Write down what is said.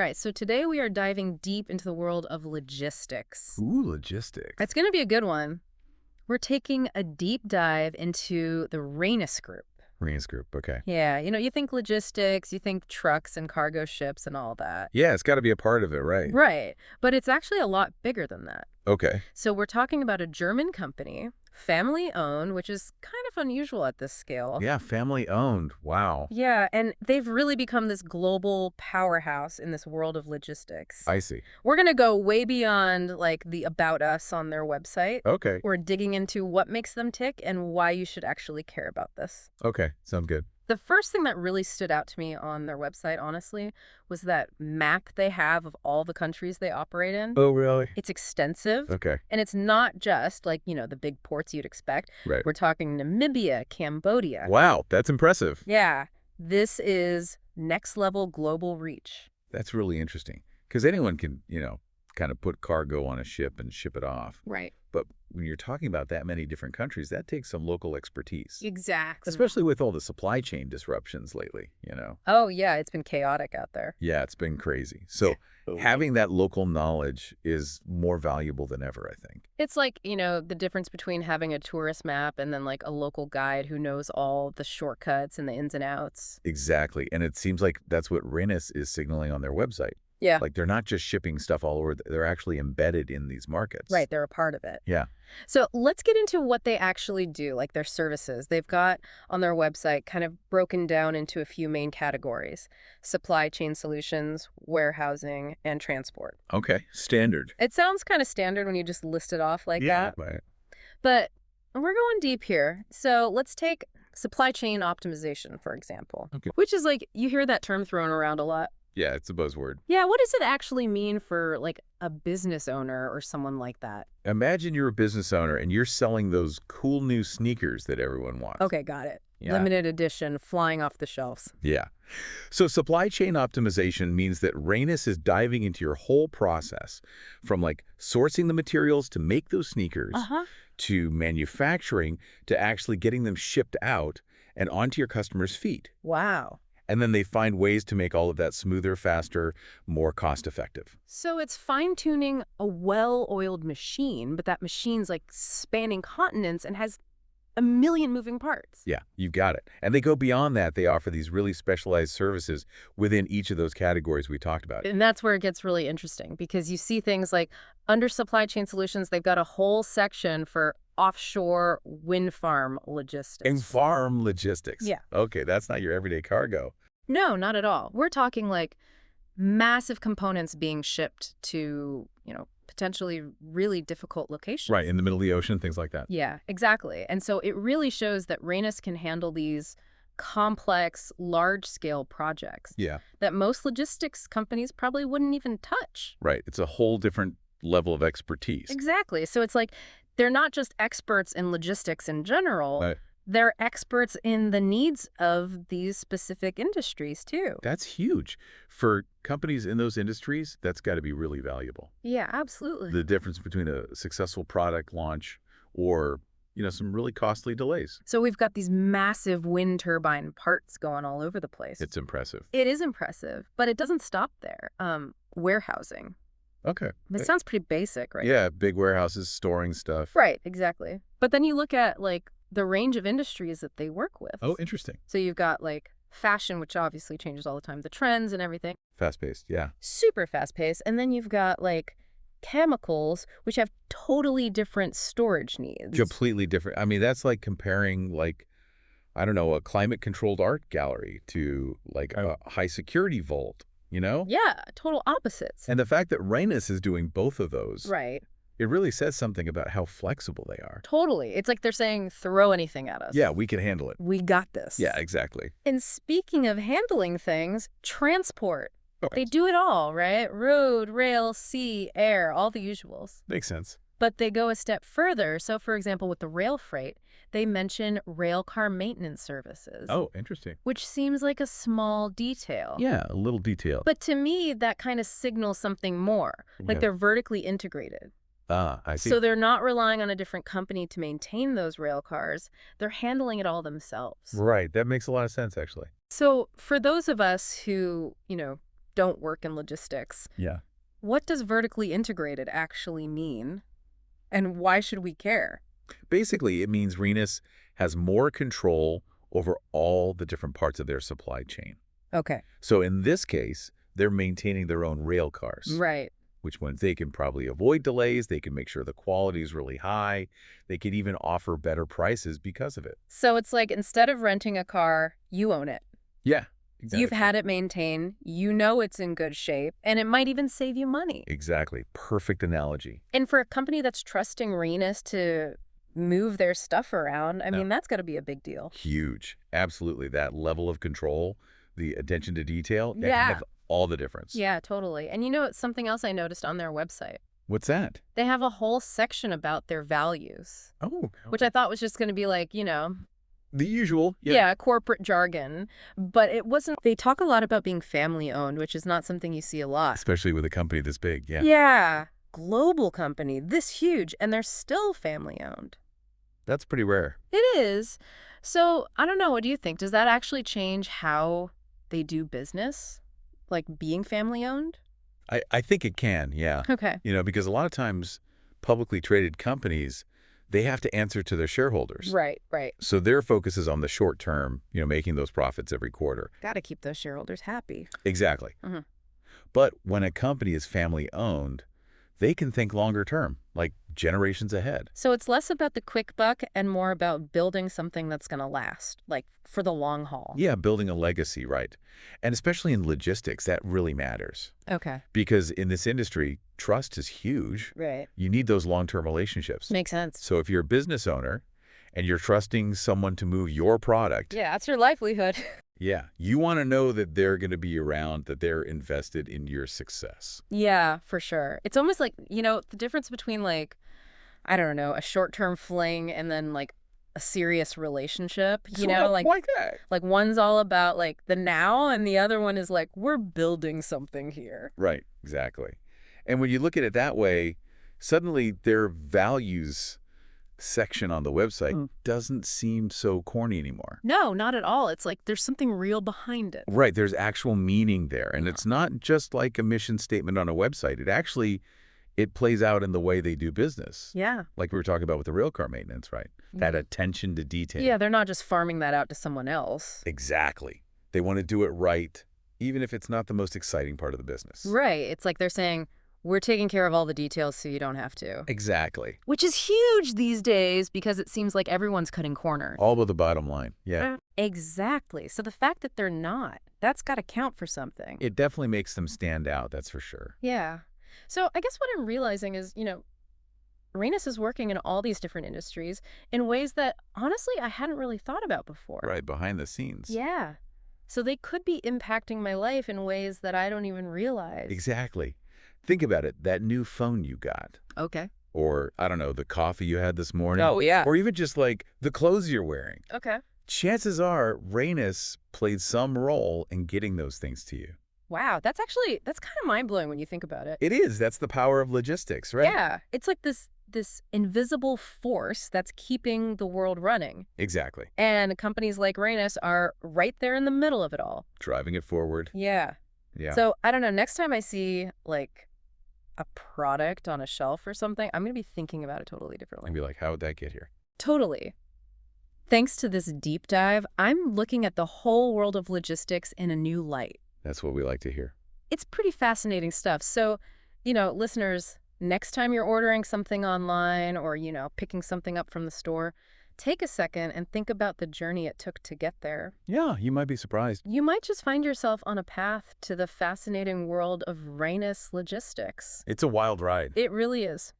right, so today we are diving deep into the world of logistics. Ooh, logistics. It's going to be a good one. We're taking a deep dive into the Rhenus Group. Rhenus Group, okay. Yeah, you think logistics, you think trucks and cargo ships and all that. Yeah, it's got to be a part of it, right? Right, but it's actually a lot bigger than that. Okay. So we're talking about a German company, family-owned, which is kind of unusual at this scale. Yeah, family owned. Wow. Yeah, and they've really become this global powerhouse in this world of logistics. I see. We're going to go way beyond, like, the About Us on their website. Okay. We're digging into what makes them tick and why you should actually care about this. Okay, sounds good. The first thing that really stood out to me on their website, honestly, was that map they have of all the countries they operate in. Oh, really? It's extensive. Okay. And it's not just, like, the big ports you'd expect. Right. We're talking Namibia, Cambodia. Wow, that's impressive. Yeah, this is next-level global reach. That's really interesting. Because anyone can, kind of put cargo on a ship and ship it off. Right. But when you're talking about that many different countries, that takes some local expertise. Exactly. Especially with all the supply chain disruptions lately, Oh, yeah, it's been chaotic out there. Yeah, it's been crazy. So having that local knowledge is more valuable than ever, I think. It's like, the difference between having a tourist map and then, like, a local guide who knows all the shortcuts and the ins and outs. Exactly. And it seems like that's what Rhenus is signaling on their website. Yeah. Like they're not just shipping stuff all over. They're actually embedded in these markets. Right, they're a part of it. Yeah. So let's get into what they actually do, like their services. They've got on their website kind of broken down into a few main categories: supply chain solutions, warehousing, and transport. Okay. Standard. It sounds kind of standard when you just list it off like that. Right. But we're going deep here. So let's take supply chain optimization, for example, Okay. which is like, you hear that term thrown around a lot. Yeah, it's a buzzword. Yeah, what does it actually mean for, like, a business owner or someone like that? Imagine you're a business owner and you're selling those cool new sneakers that everyone wants. Okay, got it. Yeah. Limited edition, flying off the shelves. Yeah. So supply chain optimization means that Rhenus is diving into your whole process, from like sourcing the materials to make those sneakers, to manufacturing, to actually getting them shipped out and onto your customers' feet. Wow. And then they find ways to make all of that smoother, faster, more cost-effective. So it's fine-tuning a well-oiled machine, but that machine's like spanning continents and has a million moving parts. Yeah, you've got it. And they go beyond that. They offer these really specialized services within each of those categories we talked about. And that's where it gets really interesting, because you see things like under supply chain solutions, they've got a whole section for offshore wind farm logistics. And farm logistics. Yeah. Okay, that's not your everyday cargo. No, not at all. We're talking like massive components being shipped to, potentially really difficult locations. Right, in the middle of the ocean, things like that. Yeah, exactly. And so it really shows that Rhenus can handle these complex, large-scale projects that most logistics companies probably wouldn't even touch. Right, it's a whole different level of expertise. Exactly. So it's like they're not just experts in logistics in general. Right. They're experts in the needs of these specific industries, too. That's huge. For companies in those industries, that's got to be really valuable. Yeah, absolutely. The difference between a successful product launch or, some really costly delays. So we've got these massive wind turbine parts going all over the place. It's impressive. It is impressive, but it doesn't stop there. Warehousing. Okay. It sounds pretty basic, right? Yeah, big warehouses storing stuff. Right, exactly. But then you look at, like, the range of industries that they work with. Oh, interesting. So you've got, like, fashion, which obviously changes all the time, the trends and everything. Fast-paced, yeah. Super fast-paced. And then you've got, like, chemicals, which have totally different storage needs. Completely different. I mean, that's like comparing, like, I don't know, a climate-controlled art gallery to, like, a high-security vault, Yeah, total opposites. And the fact that Rhenus is doing both of those, Right. it really says something about how flexible they are. Totally. It's like they're saying, throw anything at us. Yeah, we can handle it. We got this. Yeah, exactly. And speaking of handling things, transport. Okay. They do it all, right? Road, rail, sea, air, all the usuals. Makes sense. But they go a step further. So, for example, with the rail freight, they mention rail car maintenance services. Oh, interesting. Which seems like a small detail. Yeah, a little detail. But to me, that kind of signals something more. Like they're vertically integrated. Ah, I see. So they're not relying on a different company to maintain those rail cars. They're handling it all themselves. Right. That makes a lot of sense, actually. So for those of us who, don't work in logistics. Yeah. What does vertically integrated actually mean? And why should we care? Basically, it means Rhenus has more control over all the different parts of their supply chain. Okay. So in this case, they're maintaining their own rail cars, Right. which ones they can probably avoid delays. They can make sure the quality is really high. They could even offer better prices because of it. So it's like instead of renting a car, you own it. Yeah, You've exactly. had it maintained, you know it's in good shape, and it might even save you money. Exactly. Perfect analogy. And for a company that's trusting Rhenus to move their stuff around, I mean, that's got to be a big deal. Huge. Absolutely. That level of control, the attention to detail, that can Yeah. have all the difference. Yeah, totally. And you know, it's something else I noticed on their website. What's that? They have a whole section about their values, Oh, which I thought was just going to be like, the usual. yeah, corporate jargon. But it wasn't. They talk a lot about being family owned, which is not something you see a lot. Especially with a company this big. Yeah. Yeah. Global company, this huge, and they're still family owned. That's pretty rare. It is. So, I don't know. What do you think? Does that actually change how they do business? Like being family owned? I think it can, yeah. Okay. Because a lot of times publicly traded companies, they have to answer to their shareholders. Right, right. So their focus is on the short term, making those profits every quarter. Got to keep those shareholders happy. Exactly. Mm-hmm. But when a company is family owned, they can think longer term, like generations ahead. So it's less about the quick buck and more about building something that's going to last, like for the long haul. Yeah, building a legacy, right? And especially in logistics, that really matters. Okay. Because in this industry, trust is huge. Right. You need those long-term relationships. Makes sense. So if you're a business owner and you're trusting someone to move your product, Yeah, that's your livelihood. yeah, you want to know that they're going to be around, that they're invested in your success. Yeah, for sure. It's almost like, the difference between like, I don't know, a short-term fling and then like a serious relationship, Like that. like one's all about like the now and the other one is like, we're building something here. Right, exactly. And when you look at it that way, suddenly their values section on the website doesn't seem so corny anymore. No, not at all. It's like there's something real behind it. Right, there's actual meaning there. And it's not just like a mission statement on a website. It plays out in the way they do business. Yeah. Like we were talking about with the railcar maintenance, right? That attention to detail. Yeah, they're not just farming that out to someone else. Exactly. They want to do it right, even if it's not the most exciting part of the business. Right. It's like they're saying, we're taking care of all the details so you don't have to. Exactly. Which is huge these days because it seems like everyone's cutting corners. All but the bottom line. Yeah. Exactly. So the fact that they're not, that's got to count for something. It definitely makes them stand out, that's for sure. Yeah. So I guess what I'm realizing is, Rhenus is working in all these different industries in ways that, honestly, I hadn't really thought about before. Right, behind the scenes. Yeah. So they could be impacting my life in ways that I don't even realize. Exactly. Think about it, that new phone you got. Okay. Or, I don't know, the coffee you had this morning. Oh, yeah. Or even just like the clothes you're wearing. Okay. Chances are Rhenus played some role in getting those things to you. Wow. That's kind of mind-blowing when you think about it. It is. That's the power of logistics, right? Yeah. It's like this invisible force that's keeping the world running. Exactly. And companies like Rhenus are right there in the middle of it all. Driving it forward. Yeah. Yeah. So, I don't know, next time I see, like, a product on a shelf or something, I'm going to be thinking about it totally differently. And be like, how would that get here? Totally. Thanks to this deep dive, I'm looking at the whole world of logistics in a new light. That's what we like to hear. It's pretty fascinating stuff. So, listeners, next time you're ordering something online or, picking something up from the store, take a second and think about the journey it took to get there. Yeah, you might be surprised. You might just find yourself on a path to the fascinating world of Rhenus logistics. It's a wild ride. It really is.